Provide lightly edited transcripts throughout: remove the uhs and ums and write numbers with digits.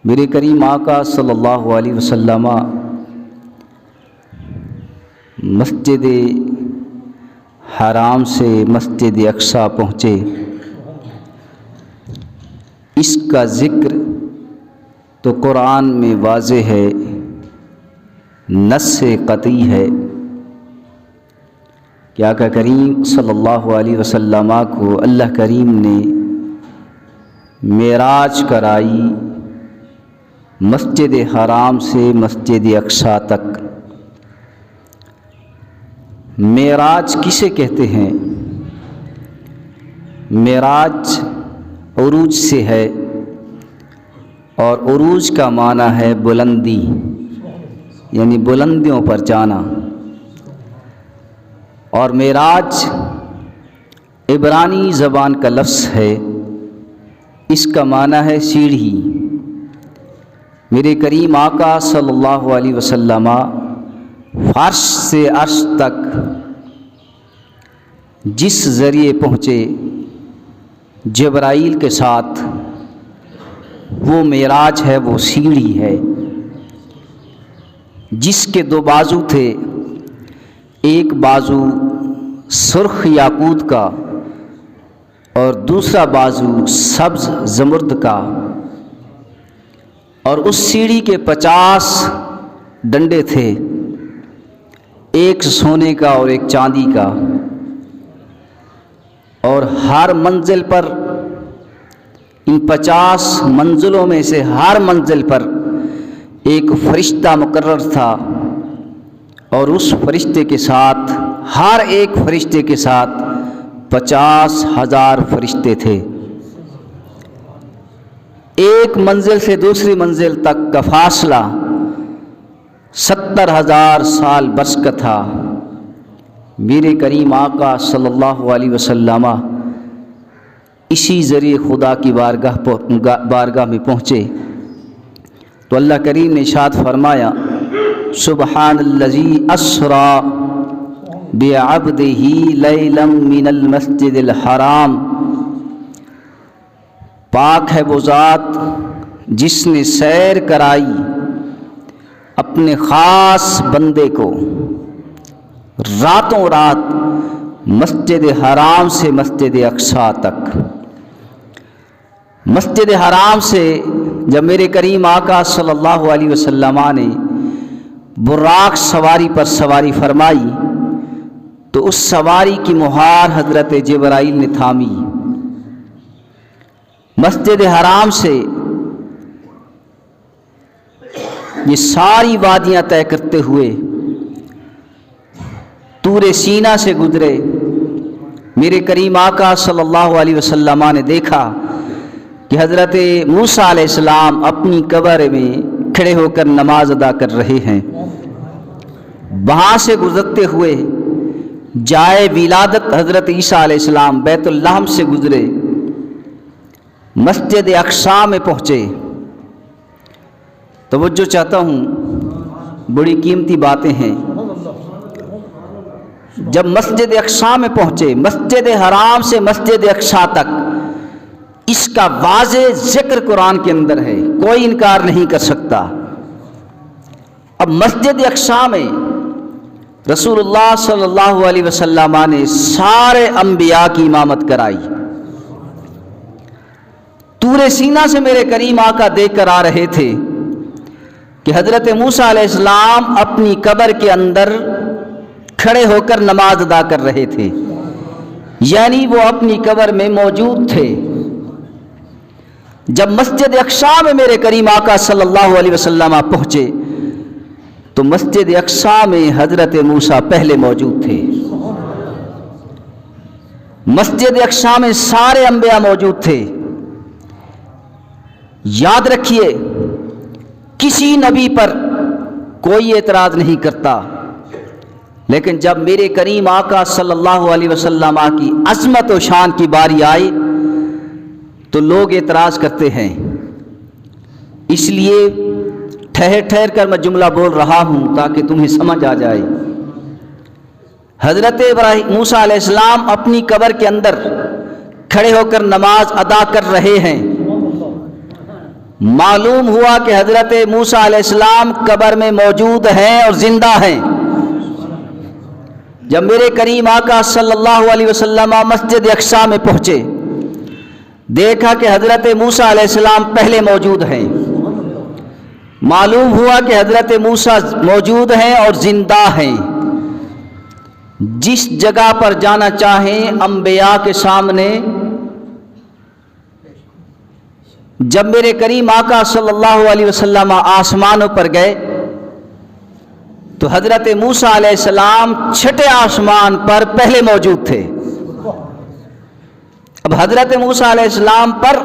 میرے کریم آقا صلی اللہ علیہ وسلم مسجد حرام سے مسجد اقصی پہنچے، اس کا ذکر تو قرآن میں واضح ہے، نص قطعی ہے کہ آقا کریم صلی اللہ علیہ وسلم کو اللہ کریم نے معراج کرائی مسجد حرام سے مسجد اقصی تک۔ معراج کسے کہتے ہیں؟ معراج عروج سے ہے، اور عروج کا معنی ہے بلندی، یعنی بلندیوں پر جانا۔ اور معراج عبرانی زبان کا لفظ ہے، اس کا معنی ہے سیڑھی۔ میرے کریم آقا صلی اللہ علیہ وسلم فرش سے عرش تک جس ذریعے پہنچے جبرائیل کے ساتھ، وہ معراج ہے، وہ سیڑھی ہے، جس کے دو بازو تھے، ایک بازو سرخ یاقوت کا اور دوسرا بازو سبز زمرد کا، اور اس سیڑھی کے 50 ڈنڈے تھے، ایک سونے کا اور ایک چاندی کا، اور ہر منزل پر، ان 50 منزلوں میں سے ہر منزل پر ایک فرشتہ مقرر تھا، اور اس فرشتے کے ساتھ، ہر ایک فرشتے کے ساتھ 50,000 فرشتے تھے۔ ایک منزل سے دوسری منزل تک کا فاصلہ 70,000 سال برس کا تھا۔ میرے کریم آقا صلی اللہ علیہ وسلم اسی ذریعے خدا کی بارگاہ میں پہنچے تو اللہ کریم نے ارشاد فرمایا، سبحان الذی اسریٰ بعبدہ لیلا من المسجد الحرام، پاک ہے وہ ذات جس نے سیر کرائی اپنے خاص بندے کو راتوں رات مسجد حرام سے مسجد اقصی تک۔ مسجد حرام سے جب میرے کریم آقا صلی اللہ علیہ وسلم نے براق سواری پر سواری فرمائی تو اس سواری کی مہار حضرت جبرائیل نے تھامی۔ مسجد حرام سے یہ ساری وادیاں طے کرتے ہوئے طور سینا سے گزرے۔ میرے کریم آقا صلی اللہ علیہ وسلم نے دیکھا کہ حضرت موسیٰ علیہ السلام اپنی قبر میں کھڑے ہو کر نماز ادا کر رہے ہیں۔ وہاں سے گزرتے ہوئے جائے ولادت حضرت عیسیٰ علیہ السلام بیت اللحم سے گزرے، مسجد اقصی میں پہنچے۔ توجہ چاہتا ہوں، بڑی قیمتی باتیں ہیں۔ جب مسجد اقصی میں پہنچے، مسجد حرام سے مسجد اقصی تک، اس کا واضح ذکر قرآن کے اندر ہے، کوئی انکار نہیں کر سکتا۔ اب مسجد اقصی میں رسول اللہ صلی اللہ علیہ وسلم نے سارے انبیاء کی امامت کرائی۔ طور سینا سے میرے کریم آقا دیکھ کر آ رہے تھے کہ حضرت موسیٰ علیہ السلام اپنی قبر کے اندر کھڑے ہو کر نماز ادا کر رہے تھے، یعنی وہ اپنی قبر میں موجود تھے۔ جب مسجد اقصی میں میرے کریم آقا صلی اللہ علیہ وسلم پہنچے تو مسجد اقصی میں حضرت موسیٰ پہلے موجود تھے۔ مسجد اقصی میں سارے انبیاء موجود تھے۔ یاد رکھیے، کسی نبی پر کوئی اعتراض نہیں کرتا، لیکن جب میرے کریم آقا صلی اللہ علیہ وسلم کی عظمت و شان کی باری آئی تو لوگ اعتراض کرتے ہیں۔ اس لیے ٹھہر ٹھہر کر میں جملہ بول رہا ہوں تاکہ تمہیں سمجھ آ جائے۔ حضرت موسیٰ علیہ السلام اپنی قبر کے اندر کھڑے ہو کر نماز ادا کر رہے ہیں۔ معلوم ہوا کہ حضرت موسیٰ علیہ السلام قبر میں موجود ہیں اور زندہ ہیں۔ جب میرے کریم آقا صلی اللہ علیہ وسلم مسجد اقصی میں پہنچے، دیکھا کہ حضرت موسیٰ علیہ السلام پہلے موجود ہیں۔ معلوم ہوا کہ حضرت موسیٰ موجود ہیں اور زندہ ہیں۔ جس جگہ پر جانا چاہیں انبیاء کے سامنے، جب میرے کریم آقا صلی اللہ علیہ وسلم آسمانوں پر گئے تو حضرت موسیٰ علیہ السلام چھٹے آسمان پر پہلے موجود تھے۔ اب حضرت موسیٰ علیہ السلام پر،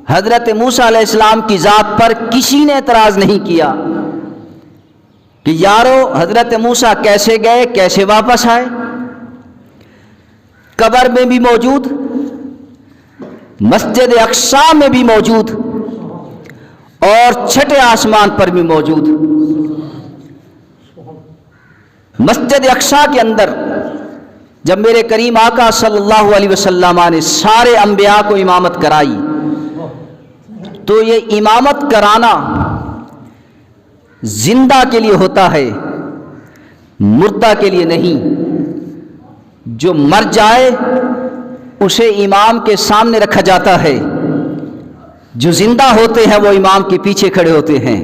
حضرت موسیٰ علیہ السلام کی ذات پر کسی نے اعتراض نہیں کیا کہ یارو حضرت موسیٰ کیسے گئے، کیسے واپس آئے؟ قبر میں بھی موجود، مسجد اقصی میں بھی موجود اور چھٹے آسمان پر بھی موجود۔ مسجد اقصی کے اندر جب میرے کریم آقا صلی اللہ علیہ وسلم نے سارے انبیاء کو امامت کرائی تو یہ امامت کرانا زندہ کے لیے ہوتا ہے، مردہ کے لیے نہیں۔ جو مر جائے اسے امام کے سامنے رکھا جاتا ہے، جو زندہ ہوتے ہیں وہ امام کے پیچھے کھڑے ہوتے ہیں۔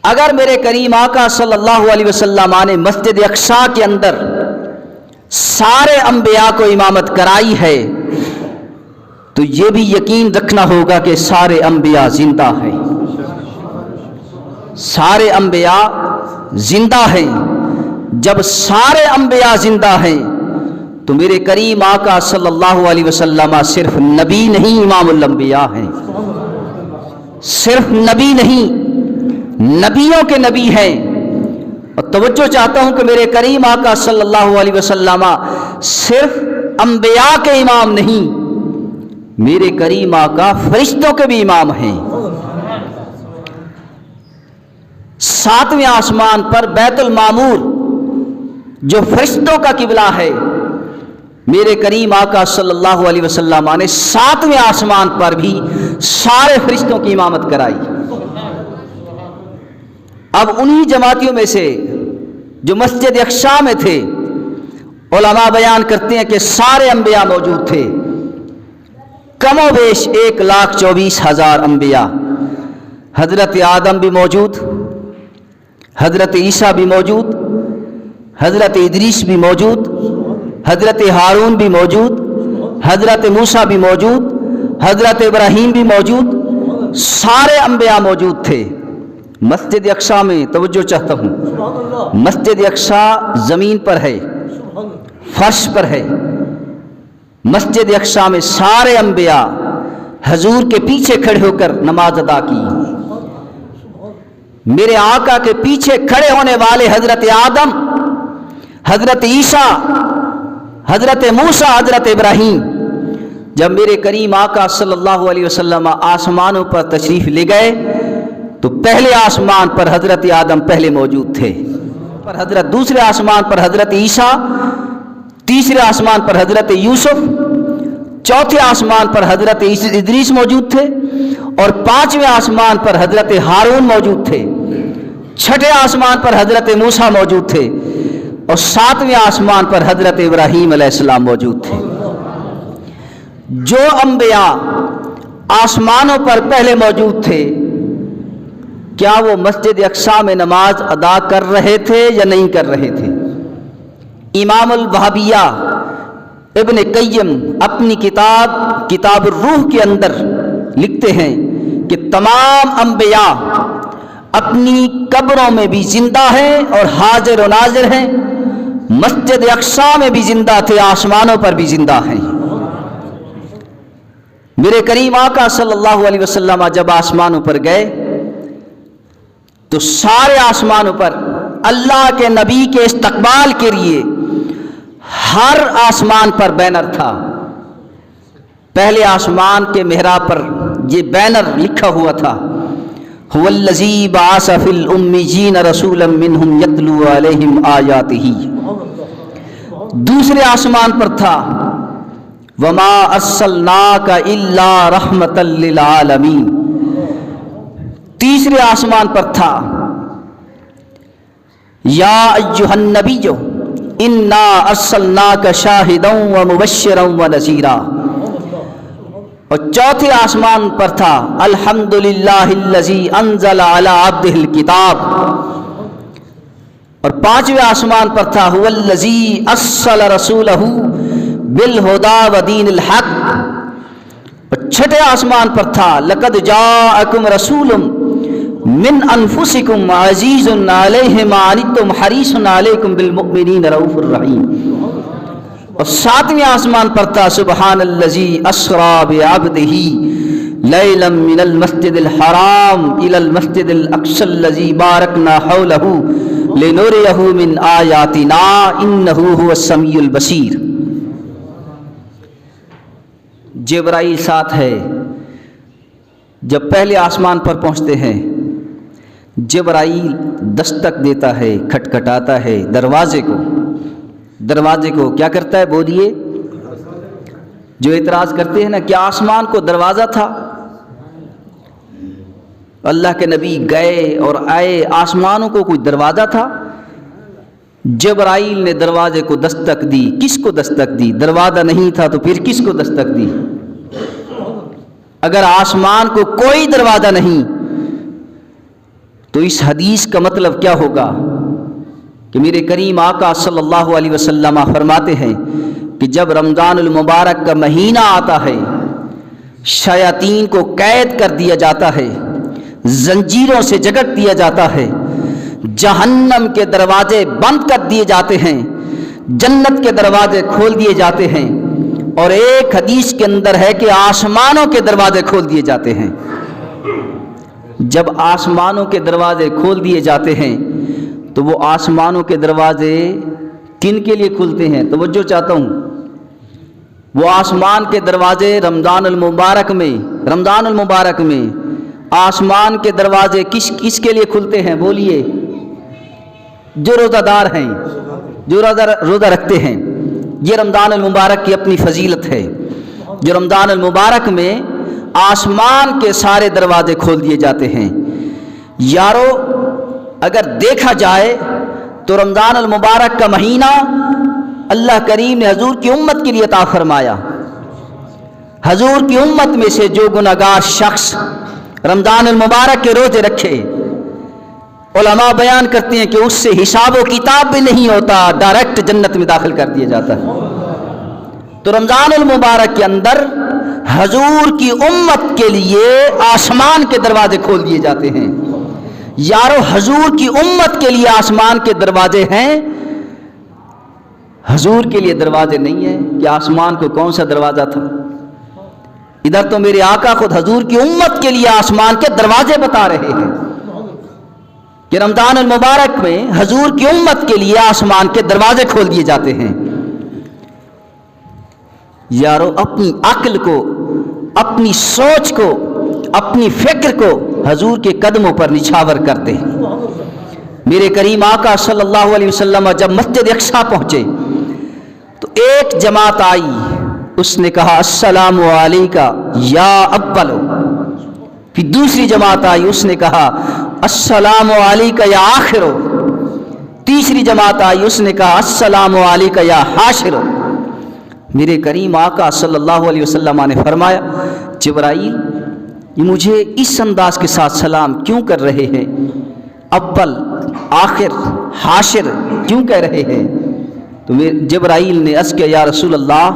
اگر میرے کریم آقا صلی اللہ علیہ وسلم نے مسجد اقصی کے اندر سارے انبیاء کو امامت کرائی ہے تو یہ بھی یقین رکھنا ہوگا کہ سارے انبیاء زندہ ہیں، سارے انبیاء زندہ ہیں۔ جب سارے انبیاء زندہ ہیں تو میرے کریم آقا صلی اللہ علیہ وسلم صرف نبی نہیں، امام الانبیاء ہیں۔ صرف نبی نہیں، نبیوں کے نبی ہیں۔ اور توجہ چاہتا ہوں کہ میرے کریم آقا صلی اللہ علیہ وسلم صرف انبیاء کے امام نہیں، میرے کریم آقا فرشتوں کے بھی امام ہیں۔ ساتویں آسمان پر بیت المعمور جو فرشتوں کا قبلہ ہے، میرے کریم آقا صلی اللہ علیہ وسلم نے ساتویں آسمان پر بھی سارے فرشتوں کی امامت کرائی۔ اب انہی جماعتیوں میں سے جو مسجد اقصی میں تھے، علماء بیان کرتے ہیں کہ سارے انبیاء موجود تھے، کم و بیش 1,24,000 انبیاء۔ حضرت آدم بھی موجود، حضرت عیسیٰ بھی موجود، حضرت ادریس بھی موجود، حضرت ہارون بھی موجود، حضرت موسیٰ بھی موجود، حضرت ابراہیم بھی موجود، سارے انبیاء موجود تھے مسجد اقصی میں۔ توجہ چاہتا ہوں، مسجد اقصی زمین پر ہے، فرش پر ہے۔ مسجد اقصی میں سارے انبیاء حضور کے پیچھے کھڑے ہو کر نماز ادا کی۔ میرے آقا کے پیچھے کھڑے ہونے والے حضرت آدم، حضرت عیسیٰ، حضرت موسیٰ، حضرت ابراہیم، جب میرے کریم آقا صلی اللہ علیہ وسلم آسمانوں پر تشریف لے گئے تو پہلے آسمان پر حضرت آدم پہلے موجود تھے، دوسرے آسمان پر حضرت عیسیٰ، تیسرے آسمان پر حضرت یوسف، چوتھے آسمان پر حضرت ادریس موجود تھے اور پانچویں آسمان پر حضرت ہارون موجود تھے، چھٹے آسمان پر حضرت موسیٰ موجود تھے اور ساتویں آسمان پر حضرت ابراہیم علیہ السلام موجود تھے۔ جو انبیاء آسمانوں پر پہلے موجود تھے، کیا وہ مسجد اقصی میں نماز ادا کر رہے تھے یا نہیں کر رہے تھے؟ امام الوہابیہ ابن قیم اپنی کتاب الروح کے اندر لکھتے ہیں کہ تمام انبیاء اپنی قبروں میں بھی زندہ ہیں اور حاضر و ناظر ہیں، مسجد اقصی میں بھی زندہ تھے، آسمانوں پر بھی زندہ ہیں۔ میرے کریم آقا صلی اللہ علیہ وسلم جب آسمانوں پر گئے تو سارے آسمانوں پر اللہ کے نبی کے استقبال کے لیے ہر آسمان پر بینر تھا۔ پہلے آسمان کے محراب پر یہ بینر لکھا ہوا تھا، هو الذی بعث فی الامیین رسولا منہم یتلو علیہم آیاتہ۔ دوسرے آسمان پر تھا وما ارسلناک الا رحمۃ للعالمین۔ تیسرے آسمان پر تھا یا ایھا النبی انا ارسلناک شاہدا ومبشرا ونذیرا۔ اور چوتھے آسمان پر تھا الحمدللہ الذی انزل علی عبدہ الکتاب۔ اور پانچویں آسمان پر تھا هو الذی ارسل رسولہ بالہدی ودین الحق۔ اور چھٹے آسمان پر تھا لقد جاءکم رسول من انفسکم عزیز علیہ ما عنتم حریص علیکم بالمؤمنین رؤوف الرحیم۔ اور ساتویں آسمان پر تھا سبحان الذی اسری بعبدہ لیلا من المسجد الحرام الی المسجد الاقصی الذی بارکنا حولہ لنریہ من آیاتنا انہ هو السمیع البصیر۔ جبرائیل ساتھ ہے۔ جب پہلے آسمان پر پہنچتے ہیں جبرائیل دستک دیتا ہے، کھٹکھٹاتا ہے دروازے کو کیا کرتا ہے؟ بولیے۔ جو اعتراض کرتے ہیں نا کہ آسمان کو دروازہ تھا، اللہ کے نبی گئے اور آئے، آسمانوں کو کوئی دروازہ تھا؟ جبرائیل نے دروازے کو دستک دی۔ کس کو دستک دی؟ دروازہ نہیں تھا تو پھر کس کو دستک دی؟ اگر آسمان کو کوئی دروازہ نہیں تو اس حدیث کا مطلب کیا ہوگا کہ میرے کریم آقا صلی اللہ علیہ وسلم فرماتے ہیں کہ جب رمضان المبارک کا مہینہ آتا ہے شیاطین کو قید کر دیا جاتا ہے، زنجیروں سے جکڑ دیا جاتا ہے، جہنم کے دروازے بند کر دیے جاتے ہیں، جنت کے دروازے کھول دیے جاتے ہیں، اور ایک حدیث کے اندر ہے کہ آسمانوں کے دروازے کھول دیے جاتے ہیں۔ جب آسمانوں کے دروازے کھول دیے جاتے ہیں تو وہ آسمانوں کے دروازے کن کے لیے کھلتے ہیں؟ توجہ چاہتا ہوں۔ وہ آسمان کے دروازے رمضان المبارک میں آسمان کے دروازے کس کے لیے کھلتے ہیں؟ بولیے۔ جو روزہ دار ہیں، جو روزہ رکھتے ہیں۔ یہ رمضان المبارک کی اپنی فضیلت ہے۔ جو رمضان المبارک میں آسمان کے سارے دروازے کھول دیے جاتے ہیں۔ یارو اگر دیکھا جائے تو رمضان المبارک کا مہینہ اللہ کریم نے حضور کی امت کے لیے عطا فرمایا۔ حضور کی امت میں سے جو گناہگار شخص رمضان المبارک کے روزے رکھے، علماء بیان کرتے ہیں کہ اس سے حساب و کتاب بھی نہیں ہوتا، ڈائریکٹ جنت میں داخل کر دیا جاتا ہے۔ تو رمضان المبارک کے اندر حضور کی امت کے لیے آسمان کے دروازے کھول دیے جاتے ہیں۔ یارو حضور کی امت کے لیے آسمان کے دروازے ہیں، حضور کے لیے دروازے نہیں ہیں کہ آسمان کو کون سا دروازہ تھا؟ ادھر تو میرے آقا خود حضور کی امت کے لیے آسمان کے دروازے بتا رہے ہیں کہ رمضان المبارک میں حضور کی امت کے لیے آسمان کے دروازے کھول دیے جاتے ہیں۔ یارو اپنی عقل کو، اپنی سوچ کو، اپنی فکر کو حضور کے قدموں پر نچھاور کرتے ہیں۔ میرے کریم آقا صلی اللہ علیہ وسلم جب مسجد اقصیٰ پہنچے تو ایک جماعت آئی، اس نے کہا السلام علیکہ یا اول۔ پھر دوسری جماعت آئی، اس نے کہا السلام علیکہ یا آخر۔ تیسری جماعت آئی، اس نے کہا السلام علیکہ یا حاشر۔ میرے کریم آقا صلی اللہ علیہ وسلم نے فرمایا جبرائیل یہ مجھے اس انداز کے ساتھ سلام کیوں کر رہے ہیں؟ اول، آخر، حاشر کیوں کہہ رہے ہیں؟ تو جبرائیل نے عرض کیا یا رسول اللہ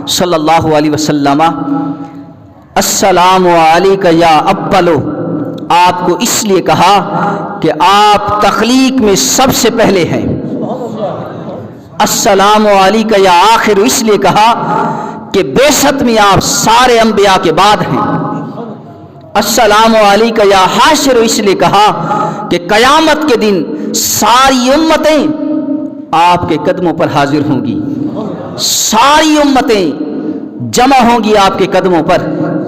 صلی اللہ علیہ وسلم السلام علیکہ یا اول، آپ کو اس لیے کہا کہ آپ تخلیق میں سب سے پہلے ہیں۔ السلام علیکہ یا آخر اس لیے کہا کہ بعثت میں آپ سارے انبیاء کے بعد ہیں۔ السلام علیکہ یا حاشر اس لیے کہا کہ قیامت کے دن ساری امتیں آپ کے قدموں پر حاضر ہوں گی، ساری امتیں جمع ہوں گی آپ کے قدموں پر،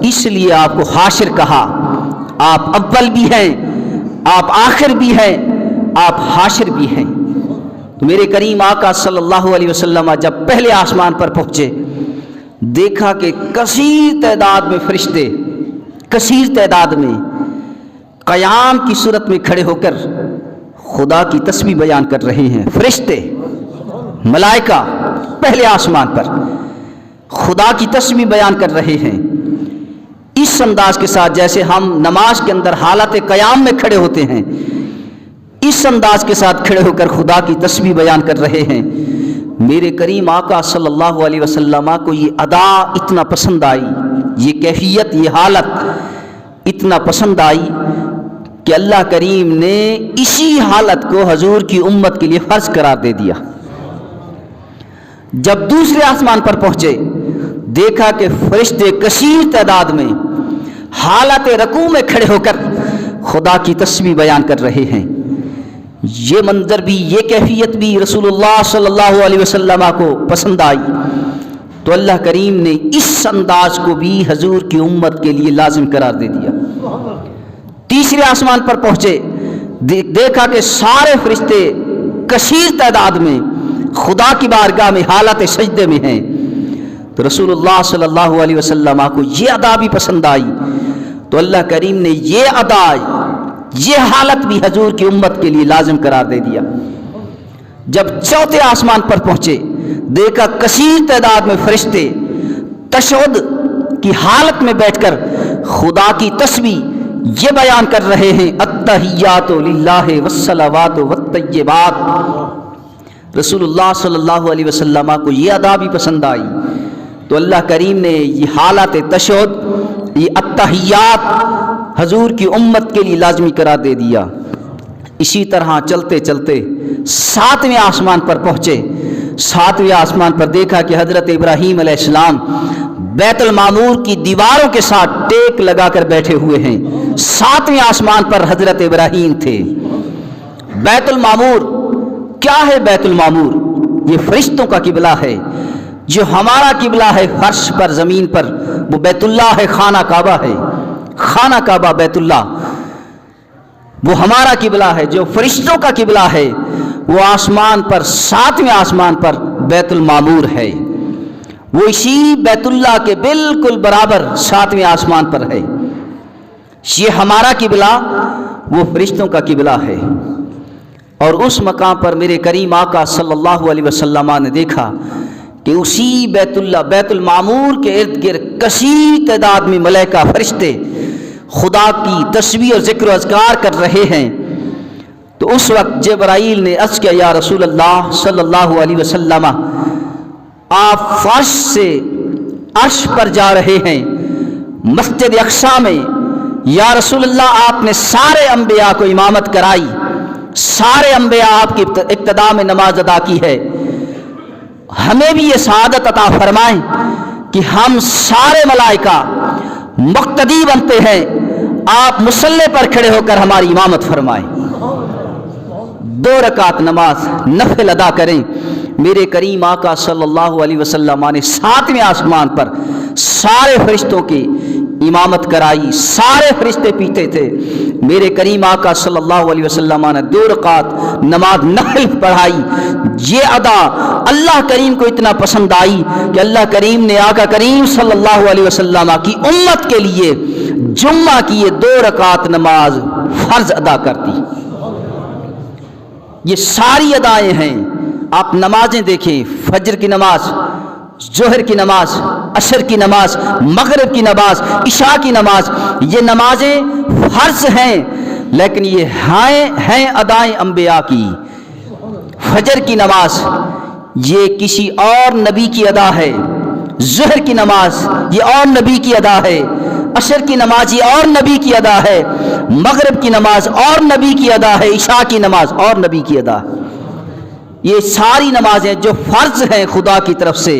اس لیے آپ کو حاشر کہا۔ آپ اول بھی ہیں، آپ آخر بھی ہیں، آپ حاشر بھی ہیں۔ تو میرے کریم آقا صلی اللہ علیہ وسلم جب پہلے آسمان پر پہنچے دیکھا کہ کثیر تعداد میں فرشتے کثیر تعداد میں قیام کی صورت میں کھڑے ہو کر خدا کی تسبیح بیان کر رہے ہیں. فرشتے ملائکہ پہلے آسمان پر خدا کی تسبیح بیان کر رہے ہیں اس انداز کے ساتھ جیسے ہم نماز کے اندر حالت قیام میں کھڑے ہوتے ہیں. اس انداز کے ساتھ کھڑے ہو کر خدا کی تسبیح بیان کر رہے ہیں. میرے کریم آقا صلی اللہ علیہ وسلم کو یہ ادا اتنا پسند آئی, یہ کیفیت, یہ حالت اتنا پسند آئی کہ اللہ کریم نے اسی حالت کو حضور کی امت کے لیے فرض قرار دے دیا. جب دوسرے آسمان پر پہنچے دیکھا کہ فرشتے کثیر تعداد میں حالت رکوع میں کھڑے ہو کر خدا کی تسبیح بیان کر رہے ہیں. یہ منظر بھی, یہ کیفیت بھی رسول اللہ صلی اللہ علیہ وسلم کو پسند آئی تو اللہ کریم نے اس انداز کو بھی حضور کی امت کے لیے لازم قرار دے دیا. تیسرے آسمان پر پہنچے دیکھا کہ سارے فرشتے کثیر تعداد میں خدا کی بارگاہ میں حالت سجدے میں ہیں تو رسول اللہ صلی اللہ علیہ وسلم کو یہ ادا بھی پسند آئی تو اللہ کریم نے یہ ادا, یہ حالت بھی حضور کی امت کے لیے لازم قرار دے دیا. جب چوتھے آسمان پر پہنچے دیکھا کثیر تعداد میں فرشتے تشہد کی حالت میں بیٹھ کر خدا کی تسبیح یہ بیان کر رہے ہیں التحیات للہ والصلوات والطیبات. رسول اللہ صلی اللہ علیہ وسلم کو یہ ادا بھی پسند آئی تو اللہ کریم نے یہ حالات تشہد, یہ التحیات حضور کی امت کے لیے لازمی قرار دے دیا. اسی طرح چلتے چلتے ساتویں آسمان پر پہنچے. ساتویں آسمان پر دیکھا کہ حضرت ابراہیم علیہ السلام بیت المعمور کی دیواروں کے ساتھ ٹیک لگا کر بیٹھے ہوئے ہیں. ساتویں آسمان پر حضرت ابراہیم تھے. بیت المعمور کیا ہے؟ بیت المعمور یہ فرشتوں کا قبلہ ہے. جو ہمارا قبلہ ہے فرش پر زمین پر وہ بیت اللہ ہے, خانہ کعبہ ہے. خانہ کعبہ بیت اللہ وہ ہمارا قبلہ ہے. جو فرشتوں کا قبلہ ہے وہ آسمان پر ساتویں آسمان پر بیت المعمور ہے. وہ اسی بیت اللہ کے بالکل برابر ساتویں آسمان پر ہے. یہ ہمارا قبلہ وہ فرشتوں کا قبلہ ہے. اور اس مقام پر میرے کریم آقا صلی اللہ علیہ وسلم نے دیکھا کہ اسی بیت اللہ بیت المعمور کے ارد گرد کثیر تعداد میں ملائکہ فرشتے خدا کی تسبیح اور ذکر و اذکار کر رہے ہیں. تو اس وقت جبرائیل نے عرض کیا یا رسول اللہ صلی اللہ علیہ وسلم آپ فرش سے عرش پر جا رہے ہیں مسجد اقصی میں. یا رسول اللہ آپ نے سارے انبیاء کو امامت کرائی, سارے انبیاء آپ کی ابتدا میں نماز ادا کی ہے. ہمیں بھی یہ سعادت عطا فرمائیں کہ ہم سارے ملائکہ مقتدی بنتے ہیں, آپ مصلی پر کھڑے ہو کر ہماری امامت فرمائیں. 2 رکعت نماز نفل ادا کریں. میرے کریم آقا صلی اللہ علیہ وسلم نے ساتویں آسمان پر سارے فرشتوں کی امامت کرائی. سارے فرشتے پیتے تھے. میرے کریم آقا صلی اللہ علیہ وسلم نے 2 رکعت نماز نفل پڑھائی. یہ ادا اللہ کریم کو اتنا پسند آئی کہ اللہ کریم نے آقا کریم صلی اللہ علیہ وسلم کی امت کے لیے جمعہ کی یہ 2 رکعت نماز فرض ادا کر دی. یہ ساری ادائیں ہیں. آپ نمازیں دیکھیں, فجر کی نماز, ظہر کی نماز, عصر کی نماز, مغرب کی نماز, عشاء کی نماز, یہ نمازیں فرض ہیں لیکن یہ ہیں ادائیں انبیاء کی. فجر کی نماز یہ کسی اور نبی کی ادا ہے, ظہر کی نماز یہ اور نبی کی ادا ہے, عصر کی نماز یہ اور نبی کی ادا ہے, مغرب کی نماز اور نبی کی ادا ہے, عشاء کی نماز اور نبی کی ادا. یہ ساری نمازیں جو فرض ہیں خدا کی طرف سے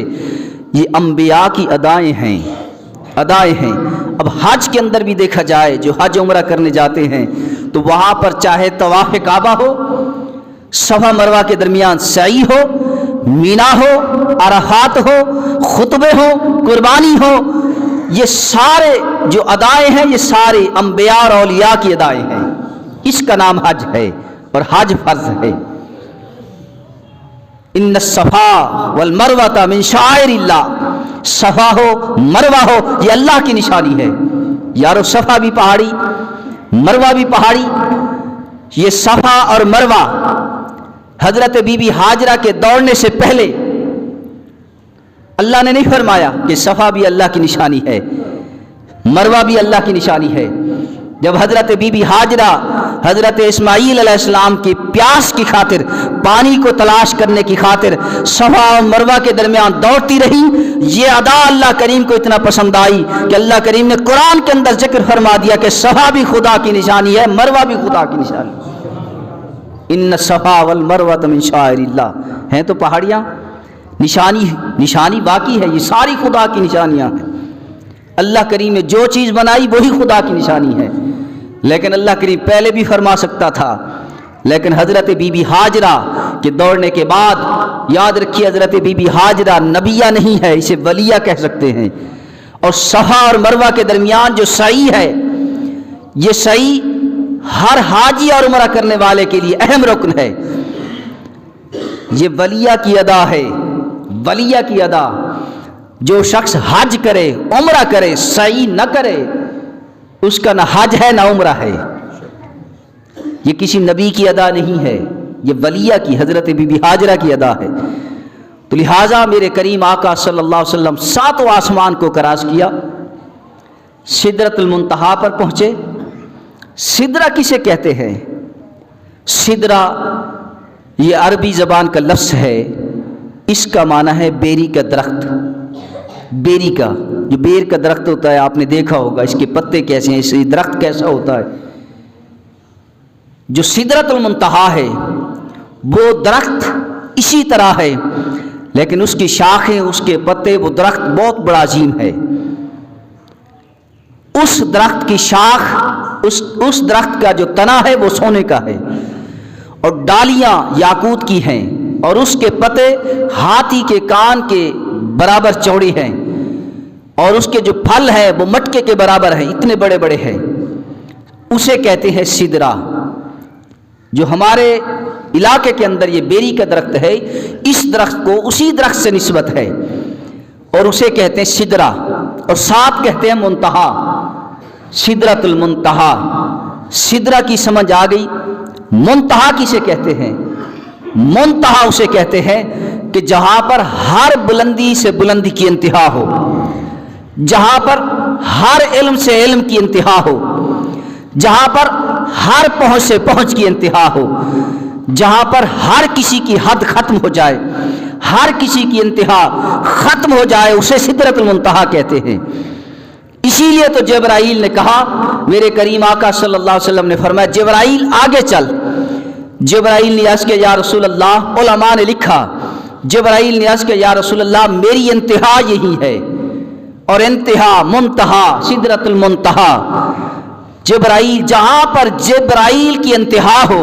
یہ انبیاء کی ادائیں ہیں. اب حج کے اندر بھی دیکھا جائے, جو حج عمرہ کرنے جاتے ہیں تو وہاں پر چاہے طواف کعبہ ہو, صفا مروہ کے درمیان سعی ہو, مینا ہو, عرفات ہو, خطبے ہو, قربانی ہو, یہ سارے جو ادائیں ہیں یہ سارے انبیاء اور اولیاء کی ادائیں ہیں. اس کا نام حج ہے اور حج فرض ہے. ان الصفا والمروہ من شعائر اللہ, صفا ہو مروہ ہو، یہ اللہ کی نشانی ہے یارو۔ صفا بھی پہاڑی، مروہ بھی پہاڑی۔ یہ صفا اور مروہ حضرت بی بی ہاجرہ کے دوڑنے سے پہلے اللہ نے نہیں فرمایا کہ صفا بھی اللہ کی نشانی ہے، مروہ بھی اللہ کی نشانی ہے۔ جب حضرت بی بی ہاجرہ حضرت اسماعیل علیہ السلام کی پیاس کی خاطر، پانی کو تلاش کرنے کی خاطر صفا اور مروہ کے درمیان دوڑتی رہی، یہ ادا اللہ کریم کو اتنا پسند آئی کہ اللہ کریم نے قرآن کے اندر ذکر فرما دیا کہ صفا بھی خدا کی نشانی ہے، مروہ بھی خدا کی نشانی ہے۔ ان الصفا والمروہ من شعائر اللہ، ہیں تو پہاڑیاں، نشانی باقی ہے، یہ ساری خدا کی نشانیاں ہیں۔ اللہ کریم نے جو چیز بنائی وہی خدا کی نشانی ہے، لیکن اللہ کریم پہلے بھی فرما سکتا تھا، لیکن حضرت بی بی ہاجرہ کے دوڑنے کے بعد، یاد رکھیے حضرت بی بی ہاجرہ نبیہ نہیں ہے، اسے ولیہ کہہ سکتے ہیں۔ اور صفا اور مروہ کے درمیان جو سعی ہے، یہ سعی ہر حاجی اور عمرہ کرنے والے کے لیے اہم رکن ہے۔ یہ ولیہ کی ادا ہے، ولیہ کی ادا۔ جو شخص حج کرے، عمرہ کرے، سعی نہ کرے، اس کا نہ حج ہے نہ عمرہ ہے۔ یہ کسی نبی کی ادا نہیں ہے، یہ ولیہ کی، حضرت بی بی ہاجرہ کی ادا ہے۔ تو لہٰذا میرے کریم آقا صلی اللہ علیہ وسلم ساتوں آسمان کو کراس کیا، سدرۃ المنتہا پر پہنچے۔ سدرہ کسے کہتے ہیں؟ سدرہ یہ عربی زبان کا لفظ ہے، اس کا معنی ہے بیری کا درخت۔ بیری کا، جو بیر کا درخت ہوتا ہے آپ نے دیکھا ہوگا، اس کے پتے کیسے ہیں، اس درخت کیسا ہوتا ہے۔ جو سدرۃ المنتہا ہے وہ درخت اسی طرح ہے، لیکن اس کی شاخیں، اس کے پتے، وہ درخت بہت بڑا عظیم ہے۔ اس درخت کی شاخ، اس درخت کا جو تنا ہے وہ سونے کا ہے، اور ڈالیاں یاقوت کی ہیں، اور اس کے پتے ہاتھی کے کان کے برابر چوڑی ہیں، اور اس کے جو پھل ہیں وہ مٹکے کے برابر ہیں، اتنے بڑے بڑے ہیں۔ اسے کہتے ہیں سدرہ۔ جو ہمارے علاقے کے اندر یہ بیری کا درخت ہے، اس درخت کو اسی درخت سے نسبت ہے، اور اسے کہتے ہیں سدرہ، اور ساتھ کہتے ہیں منتہا، سدرۃ المنتہا۔ سدرہ کی سمجھ آ گئی۔ منتہا کسے کہتے ہیں؟ منتہا اسے کہتے ہیں کہ جہاں پر ہر بلندی سے بلندی کی انتہا ہو، جہاں پر ہر علم سے علم کی انتہا ہو، جہاں پر ہر پہنچ سے پہنچ کی انتہا ہو، جہاں پر ہر کسی کی حد ختم ہو جائے، ہر کسی کی انتہا ختم ہو جائے، اسے سدرۃ المنتہا کہتے ہیں۔ اسی لیے تو جبرائیل نے کہا، میرے کریم آقا صلی اللہ علیہ وسلم نے فرمایا جبرائیل آگے چل۔ جبرائیل نے عرض کیا یا رسول اللہ، علماء نے لکھا جبرائیل نے عرض کیا یا رسول اللہ میری انتہا یہی ہے، اور انتہا منتہا سدرۃ المنتہا۔ جبرائیل، جہاں پر جبرائیل کی انتہا ہو،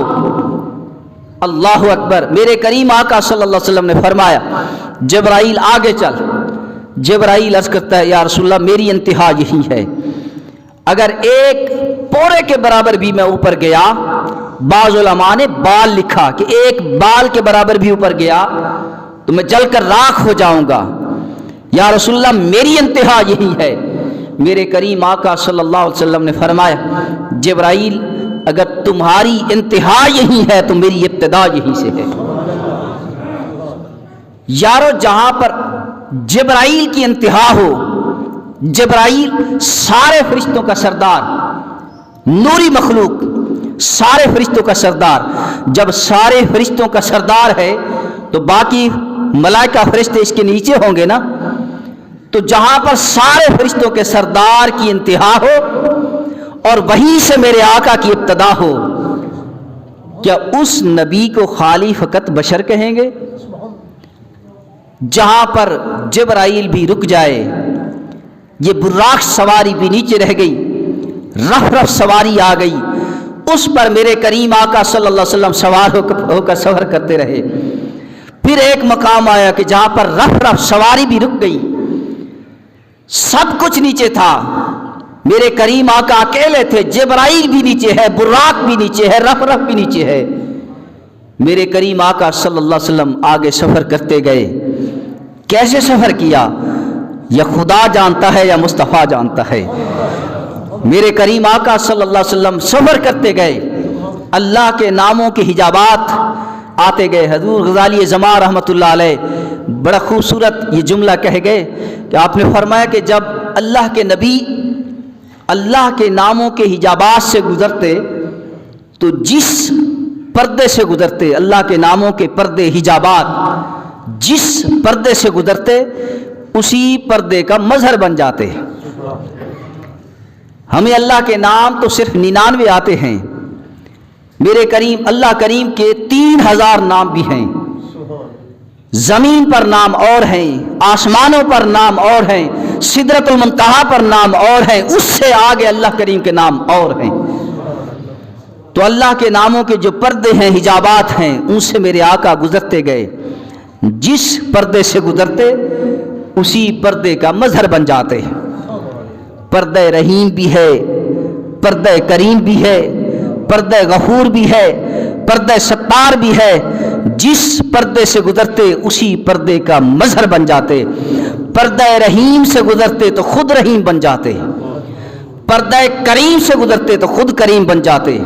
اللہ اکبر، میرے کریم آقا صلی اللہ علیہ وسلم نے فرمایا جبرائیل آگے چل۔ جبرائیل عرض کرتا ہے یا رسول اللہ میری انتہا یہی ہے، اگر ایک پورے کے برابر بھی میں اوپر گیا، بعض علماء نے بال لکھا کہ ایک بال کے برابر بھی اوپر گیا تو میں جل کر راکھ ہو جاؤں گا، یا رسول اللہ میری انتہا یہی ہے۔ میرے کریم آقا صلی اللہ علیہ وسلم نے فرمایا جبرائیل اگر تمہاری انتہا یہی ہے تو میری ابتدا یہی سے ہے۔ یارو جہاں پر جبرائیل کی انتہا ہو، جبرائیل سارے فرشتوں کا سردار، نوری مخلوق، سارے فرشتوں کا سردار، جب سارے فرشتوں کا سردار ہے تو باقی ملائکہ فرشتے اس کے نیچے ہوں گے نا، تو جہاں پر سارے فرشتوں کے سردار کی انتہا ہو اور وہیں سے میرے آقا کی ابتدا ہو، کیا اس نبی کو خالی فقط بشر کہیں گے؟ جہاں پر جبرائیل بھی رک جائے، یہ براق سواری بھی نیچے رہ گئی، رف رف سواری آ گئی، اس پر میرے کریم آقا صلی اللہ علیہ وسلم سوار ہو کر سفر کرتے رہے۔ پھر ایک مقام آیا کہ جہاں پر رف رف سواری بھی رک گئی، سب کچھ نیچے تھا، میرے کریم آقا اکیلے تھے، جبرائیل بھی نیچے ہے، براق بھی نیچے ہے، رف رف بھی نیچے ہے۔ میرے کریم آقا صلی اللہ علیہ وسلم آگے سفر کرتے گئے۔ کیسے سفر کیا؟ یا خدا جانتا ہے یا مصطفیٰ جانتا ہے۔ میرے کریم آقا صلی اللہ علیہ وسلم سفر کرتے گئے، اللہ کے ناموں کے حجابات آتے گئے۔ حضور غزالی زمان رحمۃ اللہ علیہ بڑا خوبصورت یہ جملہ کہہ گئے کہ آپ نے فرمایا کہ جب اللہ کے نبی اللہ کے ناموں کے حجابات سے گزرتے تو جس پردے سے گزرتے، اللہ کے ناموں کے پردے حجابات جس پردے سے گزرتے اسی پردے کا مظہر بن جاتے۔ ہمیں اللہ کے نام تو صرف 99 آتے ہیں، میرے کریم اللہ کریم کے 3000 نام بھی ہیں، زمین پر نام اور ہیں، آسمانوں پر نام اور ہیں، سدرۃ المنتہا پر نام اور ہیں، اس سے آگے اللہ کریم کے نام اور ہیں۔ تو اللہ کے ناموں کے جو پردے ہیں، حجابات ہیں، ان سے میرے آقا گزرتے گئے، جس پردے سے گزرتے اسی پردے کا مظہر بن جاتے۔ پردہ رحیم بھی ہے، پردہ کریم بھی ہے، پردہ غفور بھی ہے، پردہ ستار بھی ہے، جس پردے سے گزرتے اسی پردے کا مظہر بن جاتے۔ پردہ رحیم سے گزرتے تو خود رحیم بن جاتے، پردہ کریم سے گزرتے تو خود کریم بن جاتے،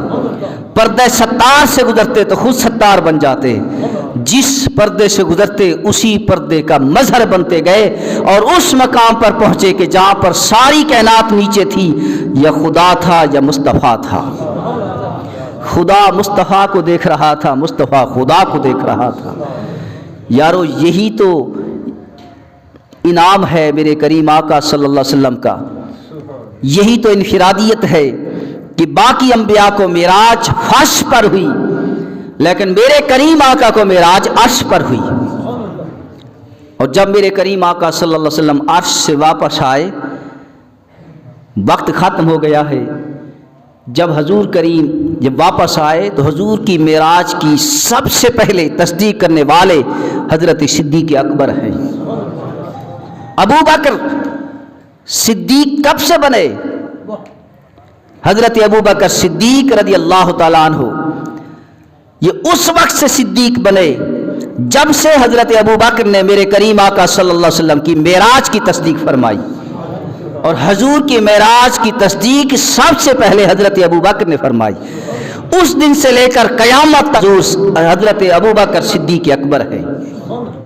پردہ ستار سے گزرتے تو خود ستار بن جاتے۔ جس پردے سے گزرتے اسی پردے کا مظہر بنتے گئے اور اس مقام پر پہنچے کہ جہاں پر ساری کائنات نیچے تھی، یا خدا تھا یا مصطفیٰ تھا۔ خدا مصطفیٰ کو دیکھ رہا تھا، مصطفیٰ خدا کو دیکھ رہا تھا۔ یارو یہی تو انعام ہے میرے کریم آقا صلی اللہ علیہ وسلم کا، یہی تو انفرادیت ہے کہ باقی انبیاء کو معراج فرش پر ہوئی، لیکن میرے کریم آقا کو معراج عرش پر ہوئی۔ اور جب میرے کریم آقا صلی اللہ علیہ وسلم عرش سے واپس آئے، وقت ختم ہو گیا ہے، جب حضور کریم جب واپس آئے تو حضور کی معراج کی سب سے پہلے تصدیق کرنے والے حضرت صدیق اکبر ہیں۔ ابو بکر صدیق کب سے بنے؟ حضرت ابو بکر صدیق رضی اللہ تعالیٰ عنہ یہ اس وقت سے صدیق بنے جب سے حضرت ابو بکر نے میرے کریم آقا صلی اللہ علیہ وسلم کی معراج کی تصدیق فرمائی، اور حضور کی معراج کی تصدیق سب سے پہلے حضرت ابو بکر نے فرمائی۔ اس دن سے لے کر قیامت تک حضرت ابو بکر صدیق اکبر ہے۔